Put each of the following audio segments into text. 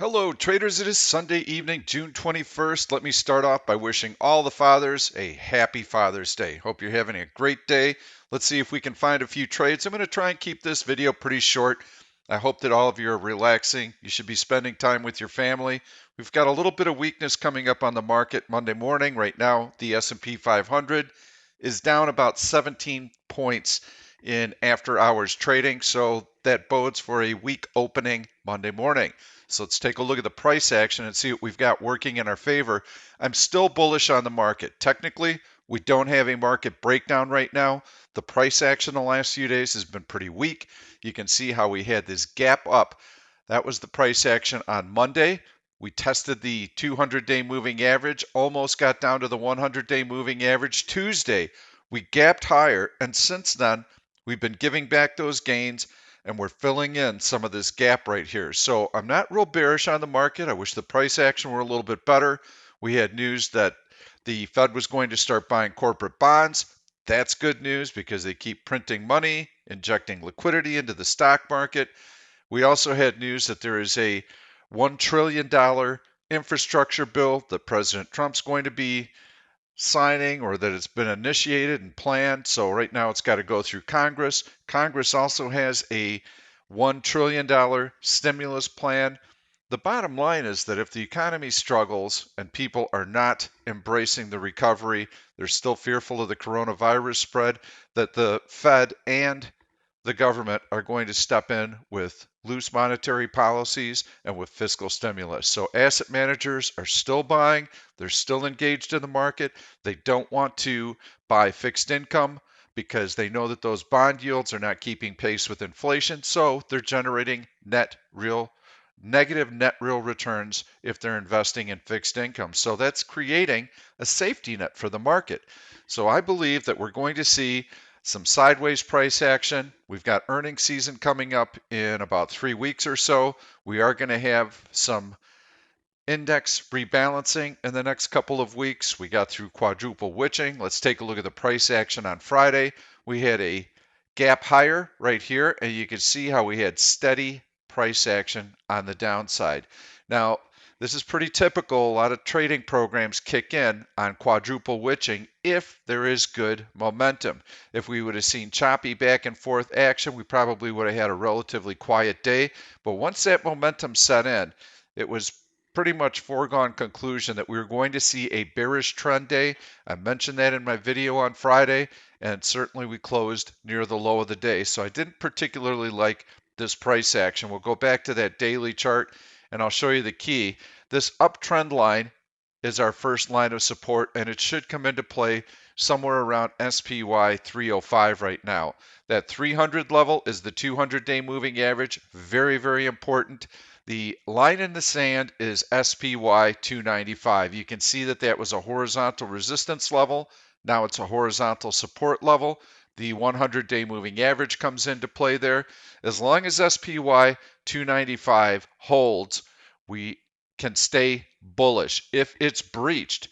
Hello, traders. It is Sunday evening, June 21st. Let me start off by wishing all the fathers a happy Father's Day. Hope you're having a great day. Let's see if we can find a few trades. I'm going to try and keep this video pretty short. I hope that all of you are relaxing. You should be spending time with your family. We've got a little bit of weakness coming up on the market Monday morning. Right now, the S&P 500 is down about 17 points in after hours trading, so that bodes for a weak opening Monday morning. So let's take a look at the price action and see what we've got working in our favor. I'm still bullish on the market. Technically, we don't have a market breakdown right now. The price action the last few days has been pretty weak. You can see how we had this gap up. That was the price action on Monday. We tested the 200-day moving average, almost got down to the 100-day moving average. Tuesday, we gapped higher, and since then, we've been giving back those gains, and we're filling in some of this gap right here. So I'm not real bearish on the market. I wish the price action were a little bit better. We had news that the Fed was going to start buying corporate bonds. That's good news because they keep printing money, injecting liquidity into the stock market. We also had news that there is a $1 trillion infrastructure bill that President Trump's going to be signing, or that it's been initiated and planned. So right now it's got to go through Congress. Congress also has a $1 trillion stimulus plan. The bottom line is that if the economy struggles and people are not embracing the recovery, they're still fearful of the coronavirus spread, that the Fed and the government are going to step in with loose monetary policies and with fiscal stimulus. So asset managers are still buying, they're still engaged in the market. They don't want to buy fixed income because they know that those bond yields are not keeping pace with inflation. So they're generating negative net real returns if they're investing in fixed income. So that's creating a safety net for the market. So I believe that we're going to see some sideways price action. We've got earnings season coming up in about 3 weeks or so. We are going to have some index rebalancing in the next couple of weeks. We got through quadruple witching. Let's take a look at the price action on Friday. We had a gap higher right here, and you can see how we had steady price action on the downside. Now, this is pretty typical. A lot of trading programs kick in on quadruple witching if there is good momentum. If we would have seen choppy back and forth action, we probably would have had a relatively quiet day. But once that momentum set in, it was pretty much foregone conclusion that we were going to see a bearish trend day. I mentioned that in my video on Friday, and certainly we closed near the low of the day. So I didn't particularly like this price action. We'll go back to that daily chart and I'll show you the key. This uptrend line is our first line of support, and it should come into play somewhere around SPY 305 right now. That 300 level is the 200-day moving average. Very, very important. The line in the sand is SPY 295. You can see that that was a horizontal resistance level. Now it's a horizontal support level. The 100-day moving average comes into play there. As long as SPY 295 holds, we can stay bullish. If it's breached,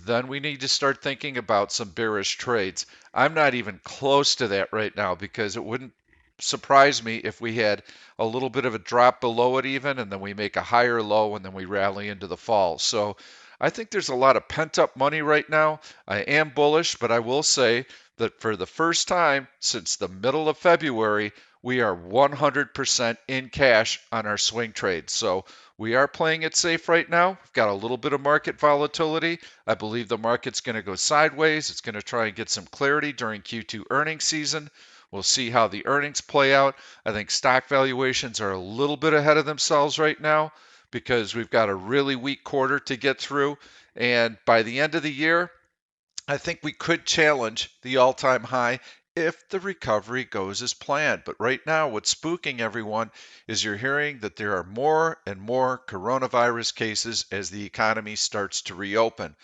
then we need to start thinking about some bearish trades. I'm not even close to that right now because it wouldn't surprise me if we had a little bit of a drop below it even, and then we make a higher low and then we rally into the fall. So I think there's a lot of pent up money right now. I am bullish, but I will say that for the first time since the middle of February, we are 100% in cash on our swing trades. So we are playing it safe right now. We've got a little bit of market volatility. I believe the market's going to go sideways. It's going to try and get some clarity during Q2 earnings season. We'll see how the earnings play out. I think stock valuations are a little bit ahead of themselves right now because we've got a really weak quarter to get through. And by the end of the year, I think we could challenge the all-time high if the recovery goes as planned. But right now, what's spooking everyone is you're hearing that there are more and more coronavirus cases as the economy starts to reopen.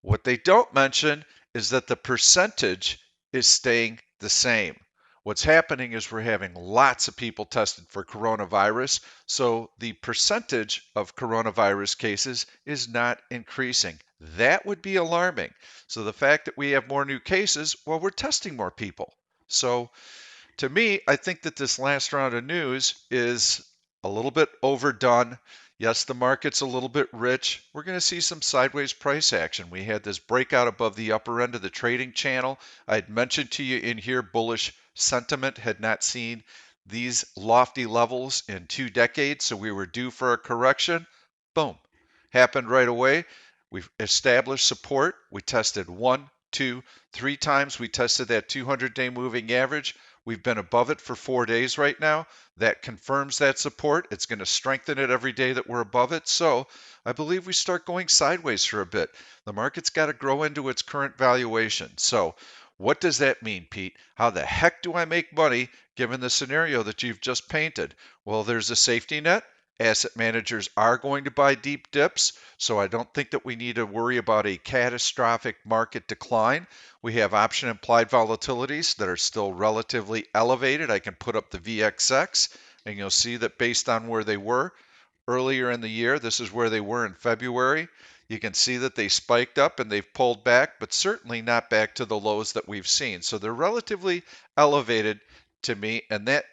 What they don't mention is that the percentage is staying the same. What's happening is we're having lots of people tested for coronavirus, so the percentage of coronavirus cases is not increasing. That would be alarming. So the fact that we have more new cases, well, we're testing more people. So to me, I think that this last round of news is a little bit overdone. Yes, the market's a little bit rich. We're going to see some sideways price action. We had this breakout above the upper end of the trading channel. I had mentioned to you in here bullish sentiment had not seen these lofty levels in 2 decades, so we were due for a correction. Boom. Happened right away. We've established support. We tested one, two, three times. We tested that 200-day moving average. We've been above it for 4 days right now. That confirms that support. It's going to strengthen it every day that we're above it. So I believe we start going sideways for a bit. The market's got to grow into its current valuation. So what does that mean, Pete? How the heck do I make money given the scenario that you've just painted? Well, there's a safety net. Asset managers are going to buy deep dips, so I don't think that we need to worry about a catastrophic market decline. We have option implied volatilities that are still relatively elevated. I can put up the VXX and you'll see that based on where they were earlier in the year, this is where they were in February. You can see that they spiked up and they've pulled back, but certainly not back to the lows that we've seen. So they're relatively elevated to me, and that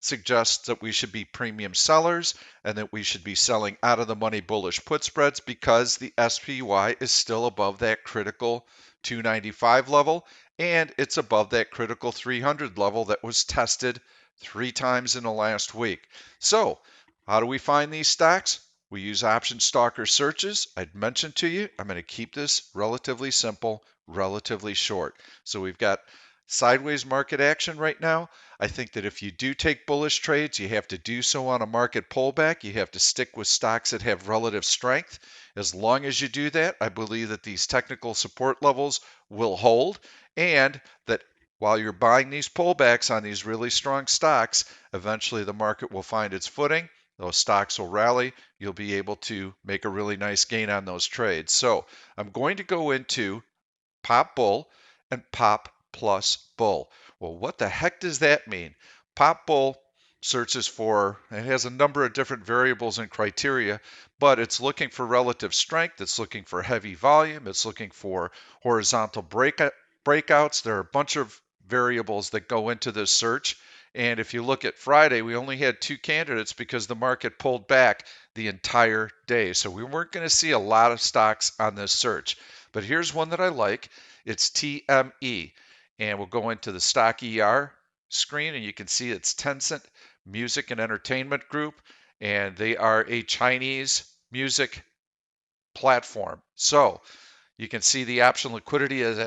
suggests that we should be premium sellers and that we should be selling out of the money bullish put spreads because the SPY is still above that critical 295 level and it's above that critical 300 level that was tested 3 times in the last week. So, how do we find these stocks? We use option stalker searches. I'd mentioned to you, I'm going to keep this relatively simple, relatively short. So we've got sideways market action right now. I think that if you do take bullish trades, you have to do so on a market pullback. You have to stick with stocks that have relative strength. As long as you do that, I believe that these technical support levels will hold and that while you're buying these pullbacks on these really strong stocks, eventually the market will find its footing. Those stocks will rally. You'll be able to make a really nice gain on those trades. So I'm going to go into Pop Bull and Pop Plus Bull. Well, what the heck does that mean? Pop Bull searches for, it has a number of different variables and criteria, but it's looking for relative strength, it's looking for heavy volume, it's looking for horizontal breakouts. There are a bunch of variables that go into this search. And if you look at Friday, we only had 2 candidates because the market pulled back the entire day. So we weren't going to see a lot of stocks on this search. But here's one that I like. It's TME. And we'll go into the stock ER screen and you can see it's Tencent Music and Entertainment Group. And they are a Chinese music platform. So you can see the option liquidity is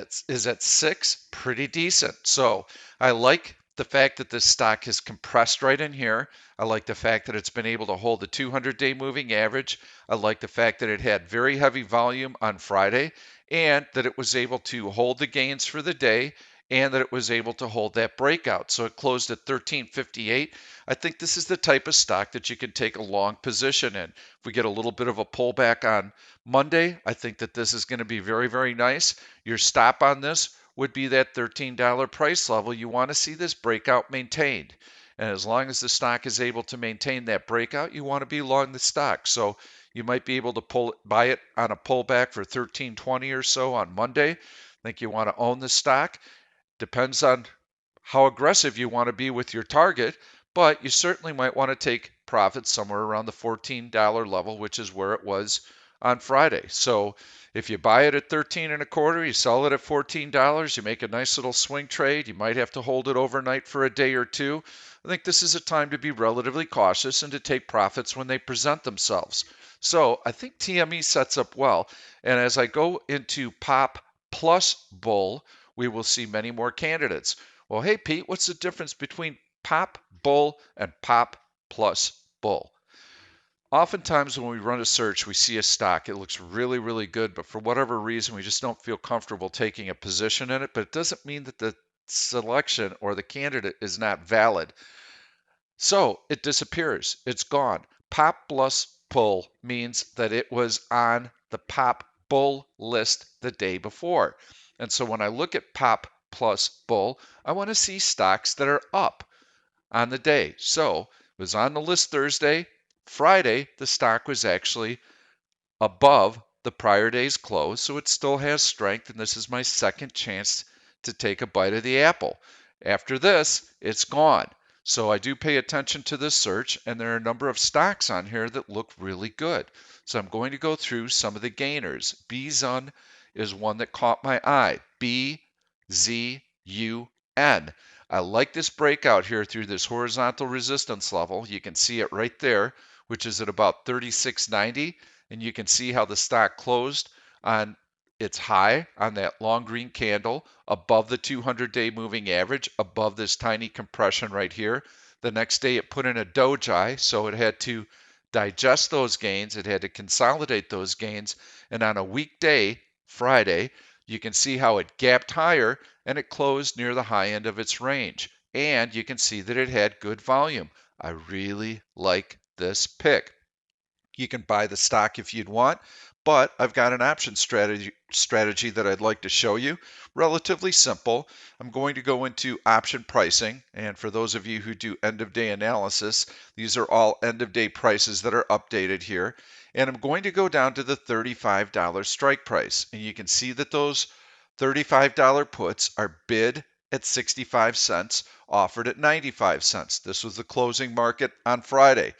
at 6, pretty decent. So I like the fact that this stock has compressed right in here. I like the fact that it's been able to hold the 200-day moving average. I like the fact that it had very heavy volume on Friday and that it was able to hold the gains for the day and that it was able to hold that breakout. So it closed at 1358. I think this is the type of stock that you can take a long position in. If we get a little bit of a pullback on Monday, I think that this is going to be very, very nice. Your stop on this would be that $13 price level. You want to see this breakout maintained. And as long as the stock is able to maintain that breakout, you want to be long the stock. So you might be able to buy it on a pullback for 13.20 or so on Monday. I think you want to own the stock. Depends on how aggressive you want to be with your target, but you certainly might want to take profits somewhere around the $14 level, which is where it was on Friday. So if you buy it at 13 and a quarter, you sell it at $14, you make a nice little swing trade. You might have to hold it overnight for a day or two. I think this is a time to be relatively cautious and to take profits when they present themselves. So I think TME sets up well. And as I go into Pop Plus Bull, we will see many more candidates. Well, hey, Pete, what's the difference between Pop Bull and Pop Plus Bull? Oftentimes when we run a search, we see a stock. It looks really, really good, but for whatever reason, we just don't feel comfortable taking a position in it. But it doesn't mean that the selection or the candidate is not valid. So it disappears. It's gone. Pop plus Bull means that it was on the Pop Bull list the day before. And so when I look at Pop plus Bull, I want to see stocks that are up on the day. So it was on the list Thursday. Friday, the stock was actually above the prior day's close, so it still has strength, and this is my second chance to take a bite of the apple. After this, it's gone. So I do pay attention to this search, and there are a number of stocks on here that look really good. So I'm going to go through some of the gainers. BZUN is one that caught my eye. BZUN. I like this breakout here through this horizontal resistance level. You can see it right there, which is at about 36.90, and you can see how the stock closed on its high on that long green candle above the 200-day moving average, above this tiny compression right here. The next day it put in a doji, so it had to digest those gains. It had to consolidate those gains. And on a weekday, Friday, you can see how it gapped higher and it closed near the high end of its range. And you can see that it had good volume. I really like this pick. You can buy the stock if you'd want, but I've got an option strategy that I'd like to show you. Relatively simple. I'm going to go into option pricing, and for those of you who do end of day analysis, these are all end of day prices that are updated here. And I'm going to go down to the $35 strike price, and you can see that those $35 puts are bid at 65 cents, offered at 95 cents. This was the closing market on Friday.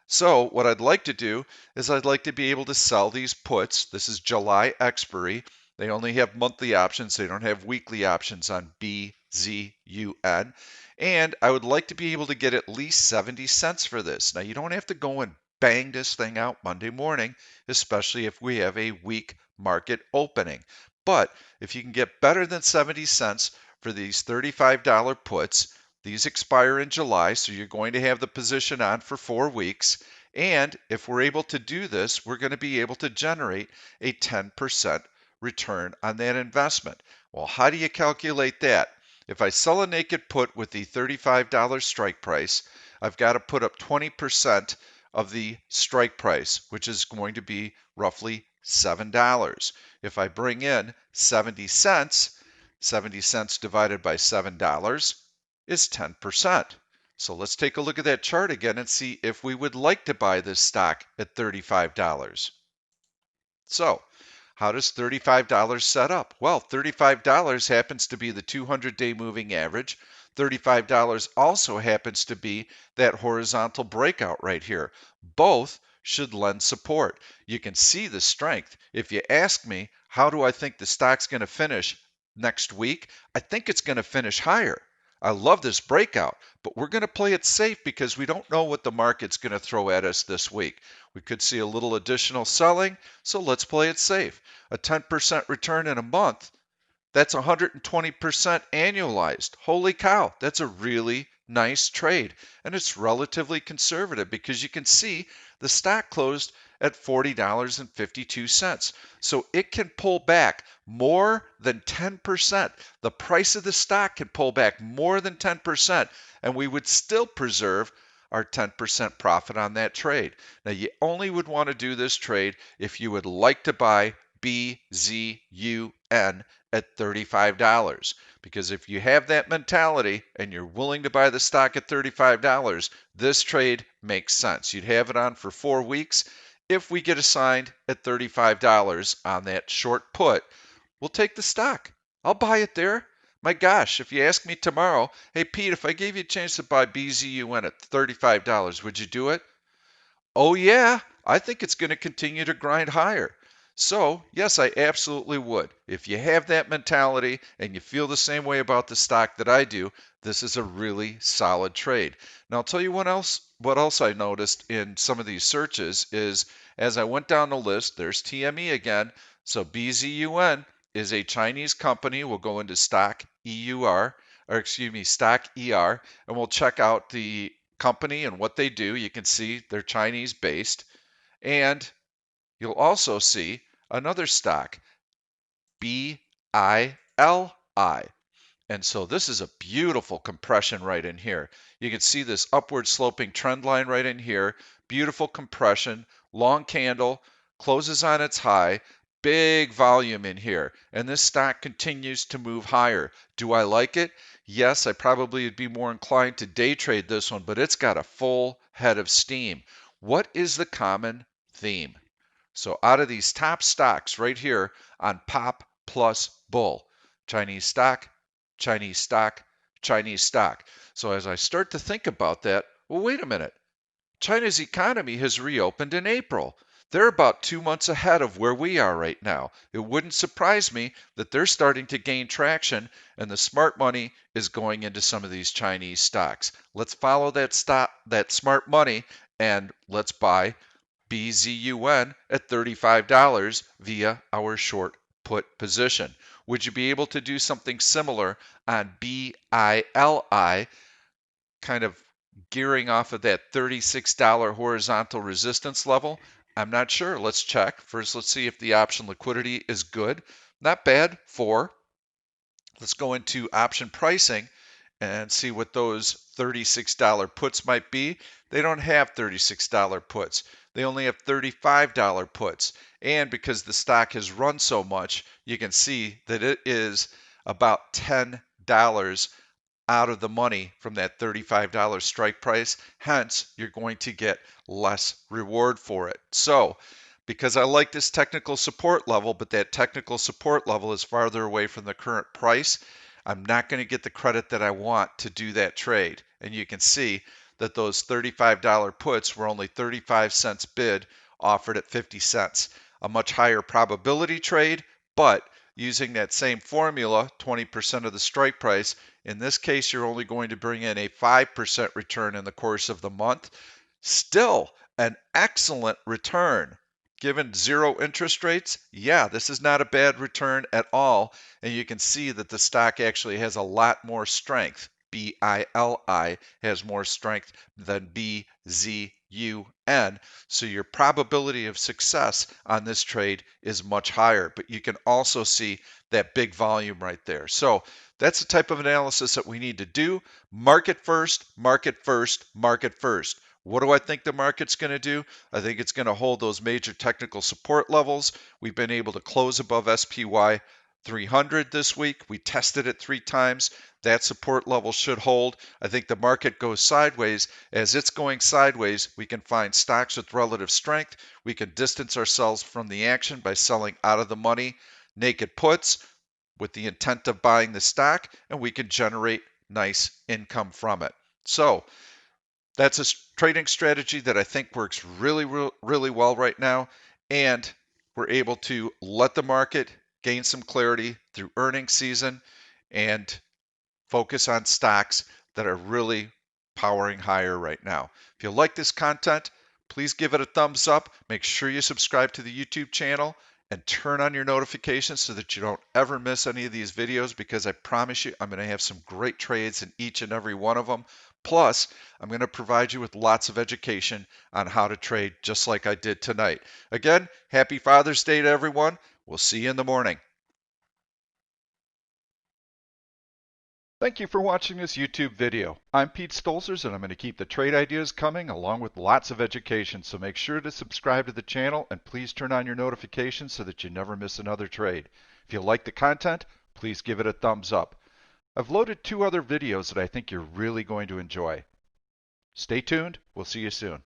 So what I'd like to do is I'd like to be able to sell these puts. This is July expiry. They only have monthly options. They don't have weekly options on BZUN. And I would like to be able to get at least 70 cents for this. Now, you don't have to go and bang this thing out Monday morning, especially if we have a weak market opening. But if you can get better than 70 cents for these $35 puts, these expire in July, so you're going to have the position on for 4 weeks. And if we're able to do this, we're going to be able to generate a 10% return on that investment. Well, how do you calculate that? If I sell a naked put with the $35 strike price, I've got to put up 20% of the strike price, which is going to be roughly $7. If I bring in 70 cents, 70 cents divided by $7 is 10%. So let's take a look at that chart again and see if we would like to buy this stock at $35. So how does $35 set up? Well, $35 happens to be the 200-day moving average. $35 also happens to be that horizontal breakout right here. Both should lend support. You can see the strength. If you ask me, how do I think the stock's going to finish next week? I think it's going to finish higher. I love this breakout, but we're going to play it safe because we don't know what the market's going to throw at us this week. We could see a little additional selling, so let's play it safe. A 10% return in a month, that's 120% annualized. Holy cow, that's a really nice trade. And it's relatively conservative because you can see the stock closed at $40.52. So it can pull back more than 10%. The price of the stock can pull back more than 10%, and we would still preserve our 10% profit on that trade. Now, you only would want to do this trade if you would like to buy BZUN at $35. Because if you have that mentality and you're willing to buy the stock at $35, this trade makes sense. You'd have it on for 4 weeks. If we get assigned at $35 on that short put, we'll take the stock. I'll buy it there. My gosh, if you ask me tomorrow, hey Pete, if I gave you a chance to buy BZUN at $35, would you do it? Oh, yeah, I think it's going to continue to grind higher. So, yes, I absolutely would. If you have that mentality and you feel the same way about the stock that I do, this is a really solid trade. Now, I'll tell you what else I noticed in some of these searches is as I went down the list, there's TME again. So BZUN is a Chinese company. We'll go into stock EUR, or excuse me, stock ER, and we'll check out the company and what they do. You can see they're Chinese based. And you'll also see another stock, BILI. And so this is a beautiful compression right in here. You can see this upward sloping trend line right in here. Beautiful compression, long candle, closes on its high, big volume in here. And this stock continues to move higher. Do I like it? Yes, I probably would be more inclined to day trade this one, but it's got a full head of steam. What is the common theme? So out of these top stocks right here on Pop Plus Bull, Chinese stock, Chinese stock, Chinese stock. So as I start to think about that, well, wait a minute. China's economy has reopened in April. They're about 2 months ahead of where we are right now. It wouldn't surprise me that they're starting to gain traction and the smart money is going into some of these Chinese stocks. Let's follow that smart money, and let's buy BZUN at $35 via our short put position. Would you be able to do something similar on BILI, kind of gearing off of that $36 horizontal resistance level? I'm not sure. Let's check. First, let's see if the option liquidity is good. Not bad. 4. Let's go into option pricing and see what those $36 puts might be. They don't have $36 puts. They only have $35 puts. And because the stock has run so much, you can see that it is about $10 out of the money from that $35 strike price. Hence, you're going to get less reward for it. So, because I like this technical support level, but that technical support level is farther away from the current price, I'm not going to get the credit that I want to do that trade. And you can see that those $35 puts were only 35 cents bid, offered at 50 cents. A much higher probability trade, but using that same formula, 20% of the strike price, in this case, you're only going to bring in a 5% return in the course of the month. Still an excellent return. Given zero interest rates, yeah, this is not a bad return at all. And you can see that the stock actually has a lot more strength. BILI has more strength than BZUN. So your probability of success on this trade is much higher. But you can also see that big volume right there. So that's the type of analysis that we need to do. Market first, market first, market first. What do I think the market's going to do? I think it's going to hold those major technical support levels. We've been able to close above SPY 300 this week. We tested it 3 times. That support level should hold. I think the market goes sideways. As it's going sideways, we can find stocks with relative strength. We can distance ourselves from the action by selling out of the money naked puts with the intent of buying the stock, and we can generate nice income from it. So that's a trading strategy that I think works really well right now, and we're able to let the market gain some clarity through earnings season and focus on stocks that are really powering higher right now. If you like this content, please give it a thumbs up. Make sure you subscribe to the YouTube channel and turn on your notifications so that you don't ever miss any of these videos, because I promise you I'm going to have some great trades in each and every one of them. Plus, I'm going to provide you with lots of education on how to trade just like I did tonight. Again, happy Father's Day to everyone. We'll see you in the morning. Thank you for watching this YouTube video. I'm Pete Stolzers, and I'm going to keep the trade ideas coming along with lots of education. So make sure to subscribe to the channel and please turn on your notifications so that you never miss another trade. If you like the content, please give it a thumbs up. I've loaded 2 other videos that I think you're really going to enjoy. Stay tuned. We'll see you soon.